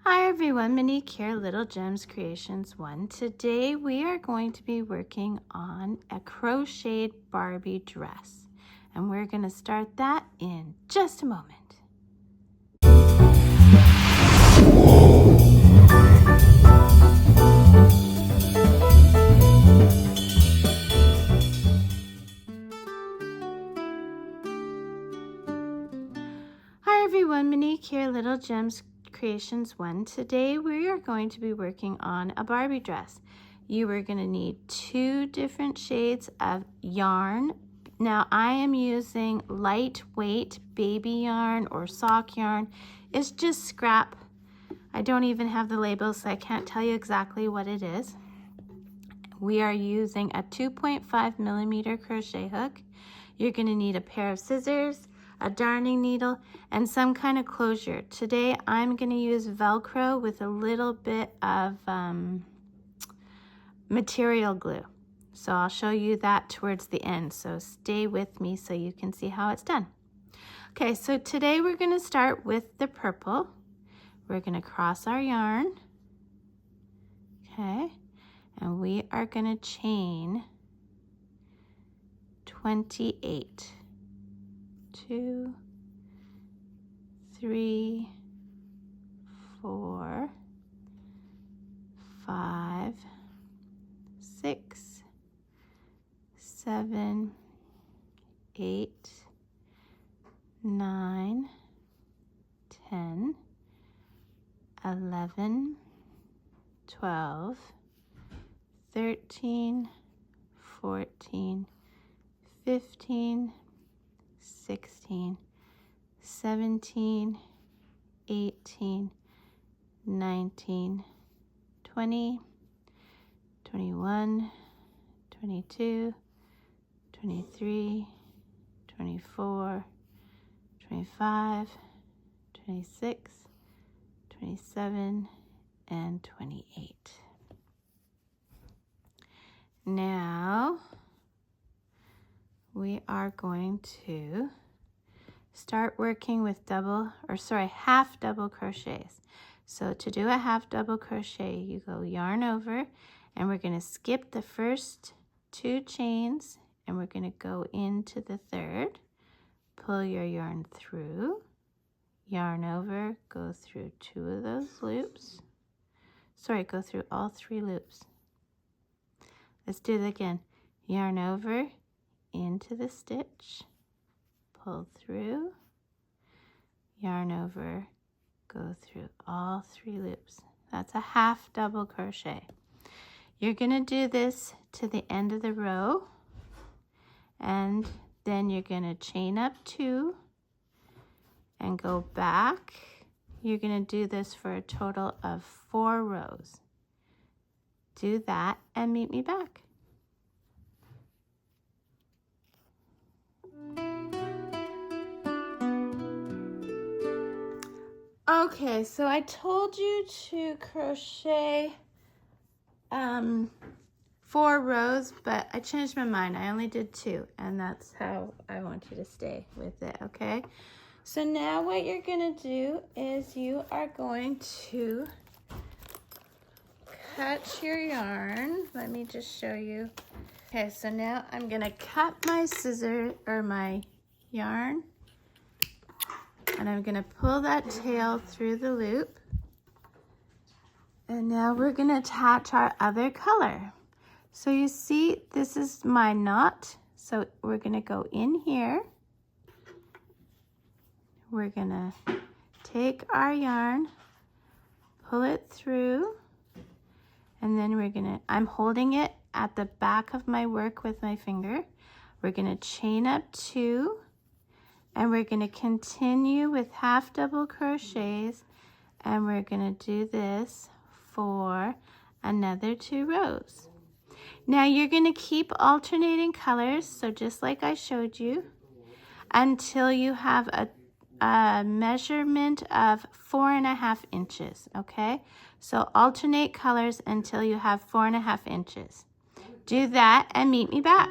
Hi everyone, Monique here, Little Gems Creations 1. Today we are going to be working on a crocheted Barbie dress. And we're going to start that in just a moment. Hi everyone, Monique here, Little Gems Creations 1. Today we are going to be working on a Barbie dress. You are going to need 2 different shades of yarn. Now I am using lightweight baby yarn or sock yarn. It's just scrap. I don't even have the labels, so I can't tell you exactly what it is. We are using a 2.5 millimeter crochet hook. You're going to need a pair of scissors, a darning needle, and some kind of closure. Today I'm going to use Velcro with a little bit of material glue. So I'll show you that towards the end. So stay with me so you can see how it's done. Okay, so today we're going to start with the purple. We're going to cross our yarn. Okay, and we are going to chain 28. 2, 3, 4, 5, 6, 7, 8, 9, 10, 11, 12, 13, 14, 15, 16, 17, 18, 19, 20, 21, 22, 23, 24, 25, 26, 27, and 28. Now we are going to start working with half double crochets. So to do a half double crochet, you go yarn over, and we're going to skip the first 2 chains, and we're going to go into the third. Pull your yarn through, yarn over, go through 2 of those loops. Go through all 3 loops. Let's do it again. Yarn over, into the stitch, pull through, yarn over, go through all 3 loops. That's a half double crochet. You're going to do this to the end of the row, and then you're going to chain up 2 and go back. You're going to do this for a total of 4 rows. Do that and meet me back. Okay, so I told you to crochet 4 rows, but I changed my mind. I only did 2, and that's how I want you to stay with it, okay? So now what you're going to do is you are going to cut your yarn. Let me just show you. Okay, so now I'm going to cut my my yarn. And I'm going to pull that tail through the loop. And now we're going to attach our other color. So you see, this is my knot. So we're going to go in here. We're going to take our yarn, pull it through, and then I'm holding it at the back of my work with my finger. We're going to chain up 2. And we're going to continue with half double crochets, and we're going to do this for another 2 rows. Now you're going to keep alternating colors, so just like I showed you, until you have a measurement of 4.5 inches, okay? So alternate colors until you have 4.5 inches. Do that and meet me back.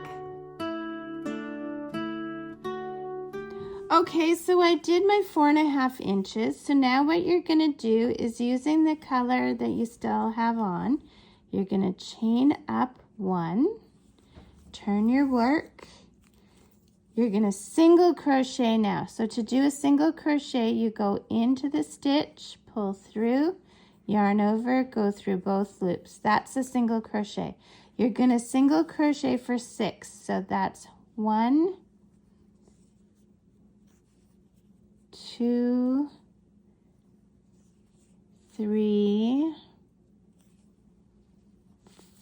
Okay, so I did my 4.5 inches. So now what you're gonna do is, using the color that you still have on, you're gonna chain up 1, turn your work. You're gonna single crochet now. So to do a single crochet, you go into the stitch, pull through, yarn over, go through both loops. That's a single crochet. You're gonna single crochet for 6. So that's 1, 2, 3,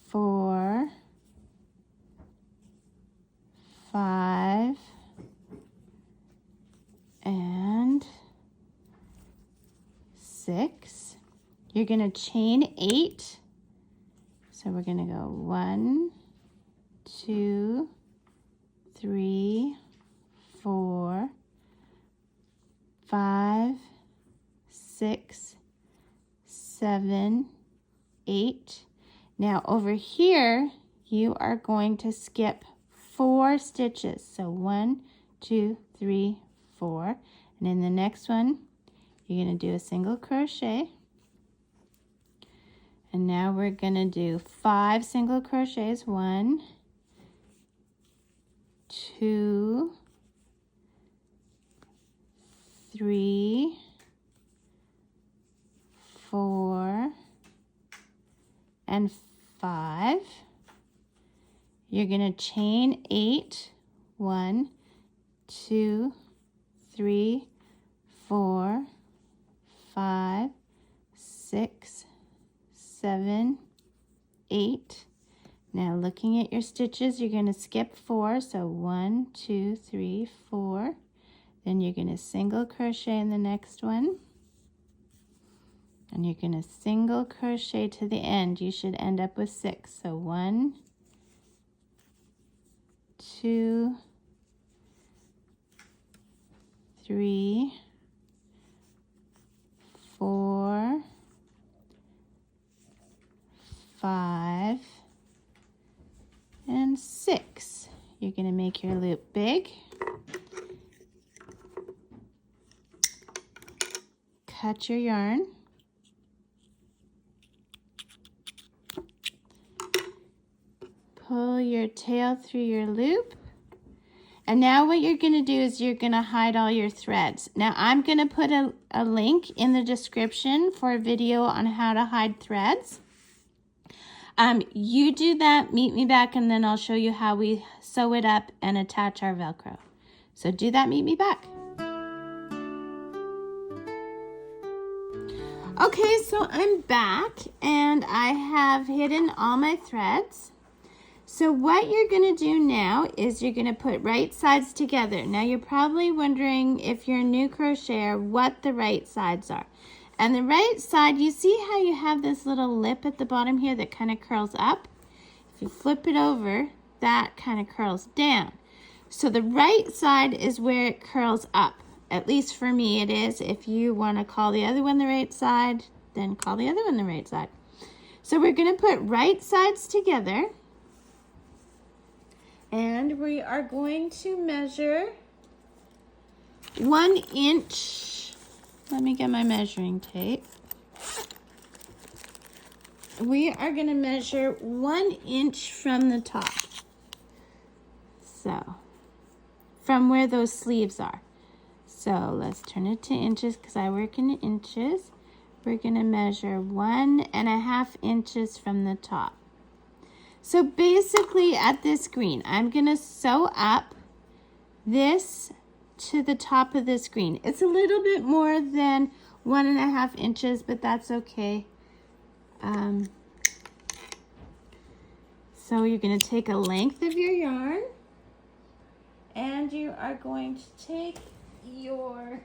4, 5, and 6. You're going to chain 8. So we're going to go 1, 2, 3, 4, 5, 6, 7, 8. Now over here, you are going to skip 4 stitches. So 1, 2, 3, 4. And in the next one, you're going to do a single crochet. And now we're going to do 5 single crochets. 1, 2, 3, 4, and 5. You're going to chain 8. 1, 2, 3, 4, 5, 6, 7, 8. Now looking at your stitches, you're going to skip 4. So 1, 2, 3, 4. Then you're going to single crochet in the next one. And you're going to single crochet to the end. You should end up with 6. So 1, 2, 3, 4, 5, and 6. You're going to make your loop big. Cut your yarn. Pull your tail through your loop. And now what you're going to do is you're going to hide all your threads. Now I'm going to put a link in the description for a video on how to hide threads. You do that, meet me back, and then I'll show you how we sew it up and attach our Velcro. So do that, meet me back. Okay, so I'm back and I have hidden all my threads. So what you're going to do now is you're going to put right sides together. Now you're probably wondering, if you're a new crocheter, what the right sides are. And the right side, you see how you have this little lip at the bottom here that kind of curls up? If you flip it over, that kind of curls down. So the right side is where it curls up. At least for me it is. If you want to call the other one the right side, then call the other one the right side. So we're going to put right sides together. And we are going to measure 1 inch. Let me get my measuring tape. We are going to measure 1 inch from the top. So, from where those sleeves are. So let's turn it to inches because I work in inches. We're going to measure 1.5 inches from the top. So basically at this green, I'm going to sew up this to the top of this green. It's a little bit more than 1.5 inches, but that's okay. So you're going to take a length of your yarn and you are going to take your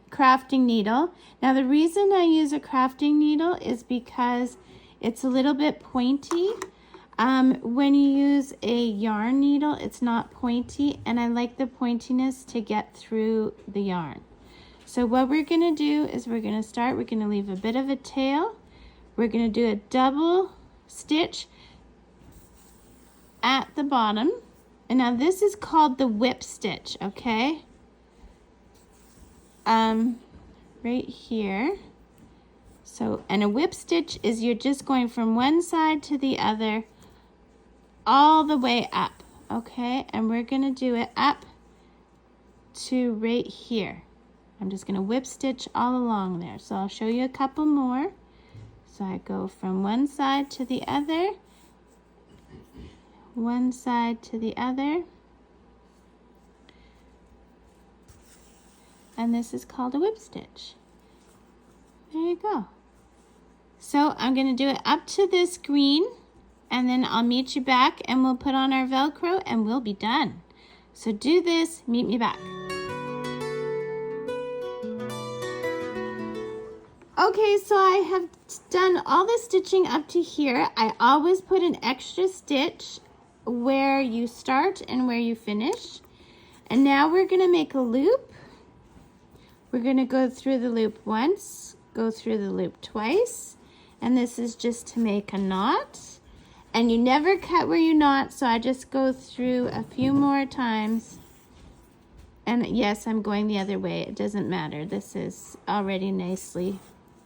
crafting needle. Now the reason I use a crafting needle is because it's a little bit pointy. When you use a yarn needle, it's not pointy, and I like the pointiness to get through the yarn. So what we're going to do is we're going to leave a bit of a tail. We're going to do a double stitch at the bottom, And now this is called the whip stitch, okay? Right here. So, and a whip stitch is you're just going from one side to the other all the way up, okay? And we're gonna do it up to right here. I'm just gonna whip stitch all along there. So I'll show you a couple more. So I go from one side to the other, one side to the other, and this is called a whip stitch. There you go. So I'm going to do it up to this green, and then I'll meet you back and we'll put on our Velcro and we'll be done. So do this, meet me back. Okay, so I have done all the stitching up to here. I always put an extra stitch where you start and where you finish. And now we're going to make a loop. We're going to go through the loop once, go through the loop twice, and this is just to make a knot. And you never cut where you knot, so I just go through a few more times. And yes, I'm going the other way. It doesn't matter. This is already nicely,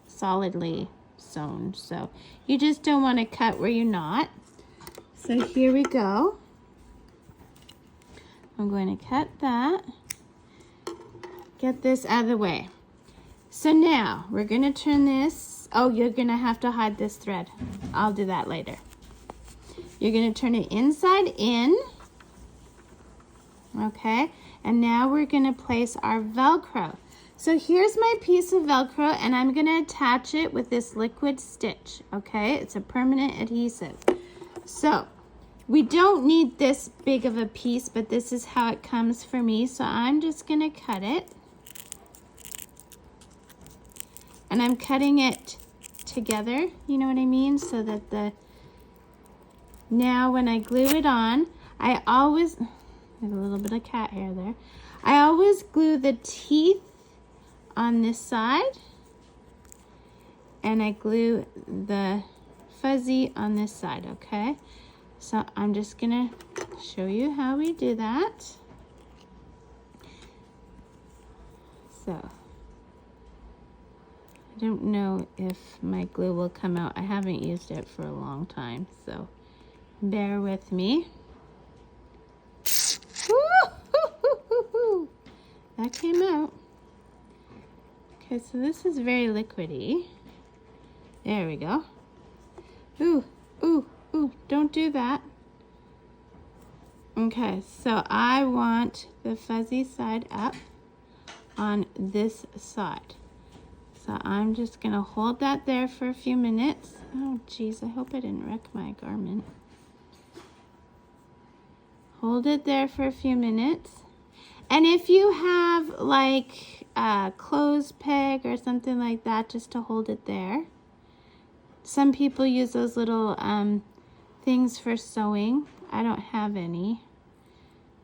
solidly sewn. So you just don't want to cut where you knot. So here we go. I'm going to cut that. Get this out of the way. So now we're going to turn this. Oh, you're going to have to hide this thread. I'll do that later. You're going to turn it inside in. Okay. And now we're going to place our Velcro. So here's my piece of Velcro, and I'm going to attach it with this liquid stitch. Okay. It's a permanent adhesive. So we don't need this big of a piece, but this is how it comes for me. So I'm just going to cut it. And I'm cutting it together, you know what I mean? So that now when I glue it on, I always, there's a little bit of cat hair there. I always glue the teeth on this side, and I glue the fuzzy on this side, okay? So I'm just gonna show you how we do that. So I don't know if my glue will come out. I haven't used it for a long time, so bear with me. That came out. Okay, so this is very liquidy. There we go. Ooh, ooh, ooh, don't do that. Okay, so I want the fuzzy side up on this side. So I'm just gonna hold that there for a few minutes. Oh geez, I hope I didn't wreck my garment. Hold it there for a few minutes. And if you have like a clothes peg or something like that, just to hold it there. Some people use those little things for sewing. I don't have any,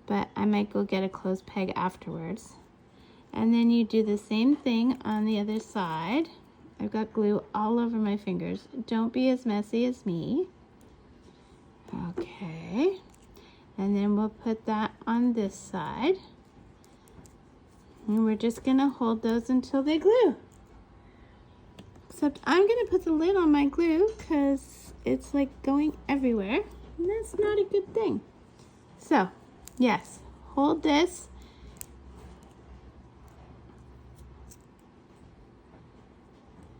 but I might go get a clothes peg afterwards. And then you do the same thing on the other side. I've got glue all over my fingers. Don't be as messy as me. Okay. And then we'll put that on this side. And we're just gonna hold those until they glue. Except I'm gonna put the lid on my glue because it's like going everywhere. And that's not a good thing. So, yes, hold this.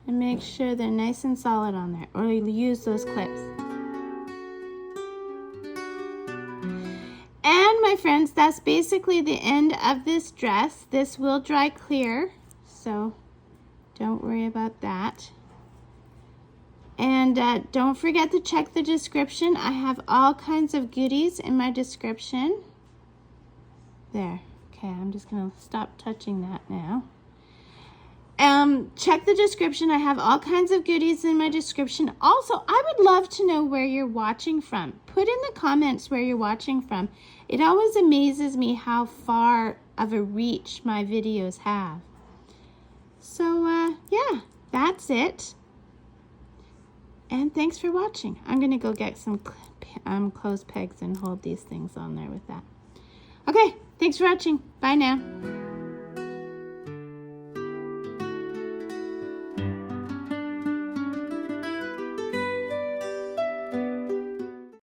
And make sure they're nice and solid on there, or you'll use those clips. And my friends, that's basically the end of this dress. This will dry clear, so don't worry about that. And don't forget to check the description. I have all kinds of goodies in my description. There. Okay, I'm just gonna stop touching that now. Check the description. I have all kinds of goodies in my description. Also, I would love to know where you're watching from. Put in the comments where you're watching from. It always amazes me how far of a reach my videos have. So, yeah, that's it. And thanks for watching. I'm going to go get some close pegs and hold these things on there with that. Okay, thanks for watching. Bye now.